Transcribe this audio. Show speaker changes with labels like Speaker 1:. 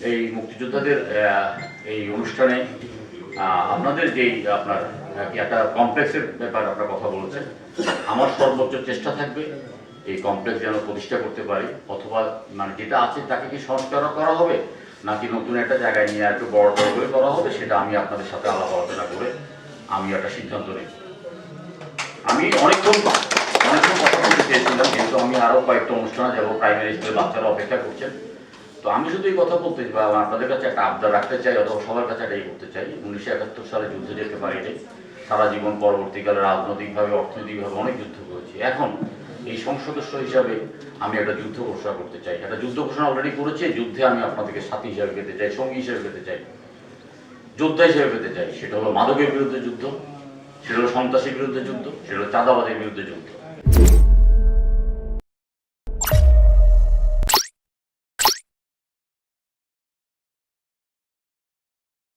Speaker 1: এই মুক্তিযোদ্ধাদের এই অনুষ্ঠানে আপনাদের যেই আপনার কি একটা কমপ্লেক্সের ব্যাপারে আপনার কথা বলেছেন, আমার সর্বোচ্চ চেষ্টা থাকবে এই কমপ্লেক্স যেন প্রতিষ্ঠা করতে পারি, অথবা মানে যেটা আছে তাকে কি সংস্কারও করা হবে নাকি নতুন একটা জায়গায় নিয়ে একটু বড় করে করা হবে, সেটা আমি আপনাদের সাথে আলাপ আলোচনা করে আমি একটা সিদ্ধান্ত নেব। আমি অনেকক্ষণ কথা বলতে চেয়েছিলাম, যেহেতু আমি আরও কয়েকটা অনুষ্ঠানে যাবো, প্রাইমারি স্কুলের বাচ্চারা অপেক্ষা করছেন। তো আমি শুধু এই কথা বলতে বা আপনাদের কাছে একটা আবদার রাখতে চাই, অথবা সবার কাছে এটাই করতে চাই। 1971 সালে যুদ্ধে যেতে পারিনি, সারা জীবন পরবর্তীকালে রাজনৈতিকভাবে অর্থনৈতিকভাবে অনেক যুদ্ধ করেছি। এখন এই সংসদ সদস্য হিসাবে আমি একটা যুদ্ধ ঘোষণা করতে চাই। একটা যুদ্ধ ঘোষণা অলরেডি করেছি, যুদ্ধে আমি আপনাদেরকে সাথী হিসাবে পেতে চাই, সঙ্গী হিসেবে পেতে চাই, যোদ্ধা হিসেবে পেতে চাই। সেটা হলো মাদকের বিরুদ্ধে যুদ্ধ, সেটা হলো সন্ত্রাসীর বিরুদ্ধে যুদ্ধ, সেটা হলো চাঁদাবাদের বিরুদ্ধে যুদ্ধ।